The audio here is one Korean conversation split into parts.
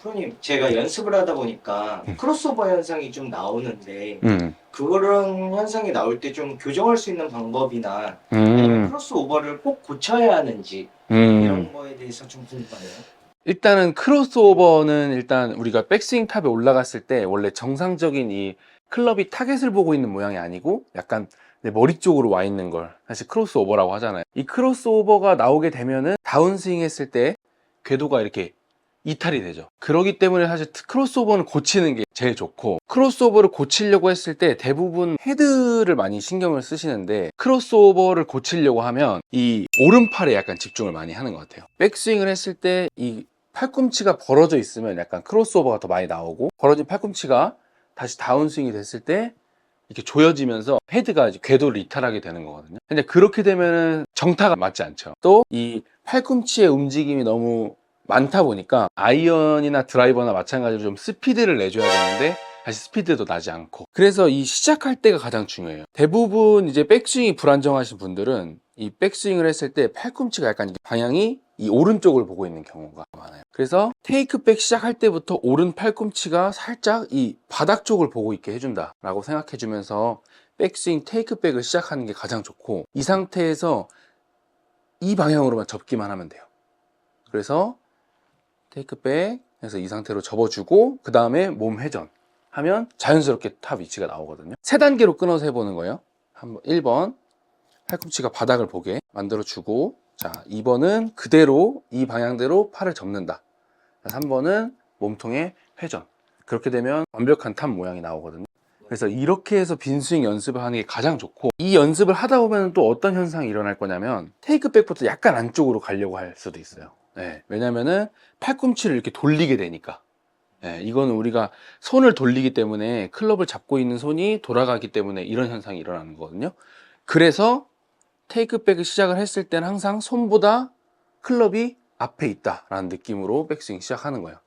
프로님, 제가 연습을 하다 보니까 크로스오버 현상이 좀 나오는데 음, 그런 현상이 나올 때 좀 교정할 수 있는 방법이나 아니면 음, 크로스오버를 꼭 고쳐야 하는지 음. 이런 거에 대해서 좀 궁금하네요. 일단은 크로스오버는 일단 우리가 백스윙 탑에 올라갔을 때 원래 정상적인 이 클럽이 타겟을 보고 있는 모양이 아니고 약간 내 머리 쪽으로 와 있는 걸 사실 크로스오버라고 하잖아요. 이 크로스오버가 나오게 되면은 다운스윙 했을 때 궤도가 이렇게 이탈이 되죠. 그렇기 때문에 사실 크로스오버는 고치는 게 제일 좋고, 크로스오버를 고치려고 했을 때 대부분 헤드를 많이 신경을 쓰시는데, 크로스오버를 고치려고 하면 이 오른팔에 약간 집중을 많이 하는 것 같아요. 백스윙을 했을 때 이 팔꿈치가 벌어져 있으면 약간 크로스오버가 더 많이 나오고, 벌어진 팔꿈치가 다시 다운스윙이 됐을 때 이렇게 조여지면서 헤드가 이제 궤도를 이탈하게 되는 거거든요. 근데 그렇게 되면은 정타가 맞지 않죠. 또 이 팔꿈치의 움직임이 너무 많다 보니까 아이언이나 드라이버나 마찬가지로 좀 스피드를 내줘야 되는데 사실 스피드도 나지 않고, 그래서 이 시작할 때가 가장 중요해요. 대부분 이제 백스윙이 불안정하신 분들은 이 백스윙을 했을 때 팔꿈치가 약간 방향이 이 오른쪽을 보고 있는 경우가 많아요. 그래서 테이크백 시작할 때부터 오른 팔꿈치가 살짝 이 바닥 쪽을 보고 있게 해준다 라고 생각해 주면서 백스윙 테이크백을 시작하는 게 가장 좋고, 이 상태에서 이 방향으로만 접기만 하면 돼요. 그래서 테이크백 해서 이 상태로 접어주고, 그 다음에 몸 회전 하면 자연스럽게 탑 위치가 나오거든요. 세 단계로 끊어서 해보는 거예요. 1번 팔꿈치가 바닥을 보게 만들어주고, 자 2번은 그대로 이 방향대로 팔을 접는다. 3번은 몸통의 회전. 그렇게 되면 완벽한 탑 모양이 나오거든요. 그래서 이렇게 해서 빈스윙 연습을 하는 게 가장 좋고, 이 연습을 하다 보면 또 어떤 현상이 일어날 거냐면 테이크백부터 약간 안쪽으로 가려고 할 수도 있어요. 네, 왜냐면은 팔꿈치를 이렇게 돌리게 되니까. 네, 이거는 우리가 손을 돌리기 때문에, 클럽을 잡고 있는 손이 돌아가기 때문에 이런 현상이 일어나는 거거든요. 그래서 테이크백을 시작을 했을 때는 항상 손보다 클럽이 앞에 있다라는 느낌으로 백스윙 시작하는 거예요.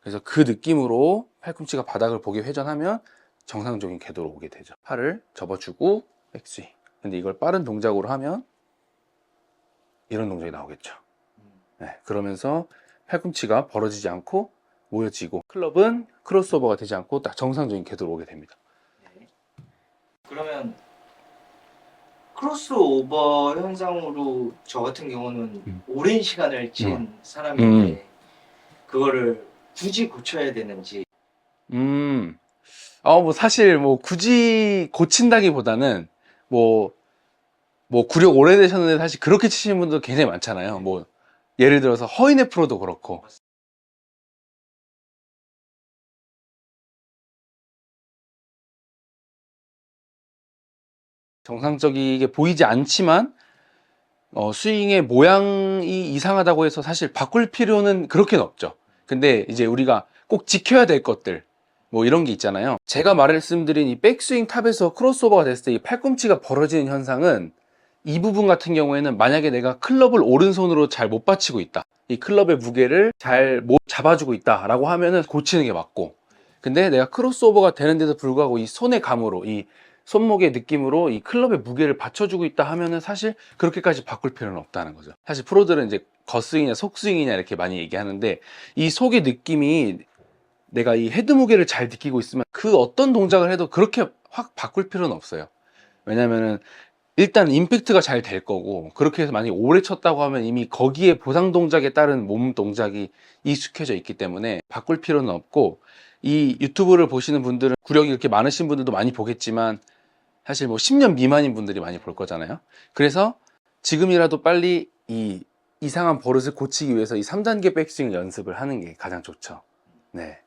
그래서 그 느낌으로 팔꿈치가 바닥을 보게 회전하면 정상적인 궤도로 오게 되죠. 팔을 접어주고 백스윙. 근데 이걸 빠른 동작으로 하면 이런 동작이 나오겠죠. 네, 그러면서 팔꿈치가 벌어지지 않고 모여지고, 클럽은 크로스오버가 되지 않고 딱 정상적인 궤도로 오게 됩니다. 네. 그러면 크로스오버 현상으로 저 같은 경우는 음. 오랜 시간을 음. 친 음. 사람인데 그거를 굳이 고쳐야 되는지. 음. 뭐 사실 뭐 굳이 고친다기보다는 뭐 구력 오래되셨는데 사실 그렇게 치시는 분도 굉장히 많잖아요. 뭐 예를 들어서 허인의 프로도 그렇고. 정상적이게 보이지 않지만 스윙의 모양이 이상하다고 해서 사실 바꿀 필요는 그렇게는 없죠. 근데 이제 우리가 꼭 지켜야 될 것들, 뭐 이런 게 있잖아요. 제가 말씀드린 이 백스윙 탑에서 크로스오버가 됐을 때 이 팔꿈치가 벌어지는 현상은, 이 부분 같은 경우에는 만약에 내가 클럽을 오른손으로 잘 못 받치고 있다, 이 클럽의 무게를 잘 못 잡아주고 있다 라고 하면은 고치는 게 맞고, 근데 내가 크로스오버가 되는데도 불구하고 이 손의 감으로, 이 손목의 느낌으로 이 클럽의 무게를 받쳐주고 있다 하면은 사실 그렇게까지 바꿀 필요는 없다는 거죠. 사실 프로들은 이제 겉스윙이냐 속스윙이냐 이렇게 많이 얘기하는데, 이 속의 느낌이 내가 이 헤드 무게를 잘 느끼고 있으면 그 어떤 동작을 해도 그렇게 확 바꿀 필요는 없어요. 왜냐면은 일단 임팩트가 잘 될 거고, 그렇게 해서 만약에 오래 쳤다고 하면 이미 거기에 보상 동작에 따른 몸 동작이 익숙해져 있기 때문에 바꿀 필요는 없고, 이 유튜브를 보시는 분들은 구력이 이렇게 많으신 분들도 많이 보겠지만 사실 뭐 10년 미만인 분들이 많이 볼 거잖아요. 그래서 지금이라도 빨리 이 이상한 버릇을 고치기 위해서 이 3단계 백스윙 연습을 하는 게 가장 좋죠. 네.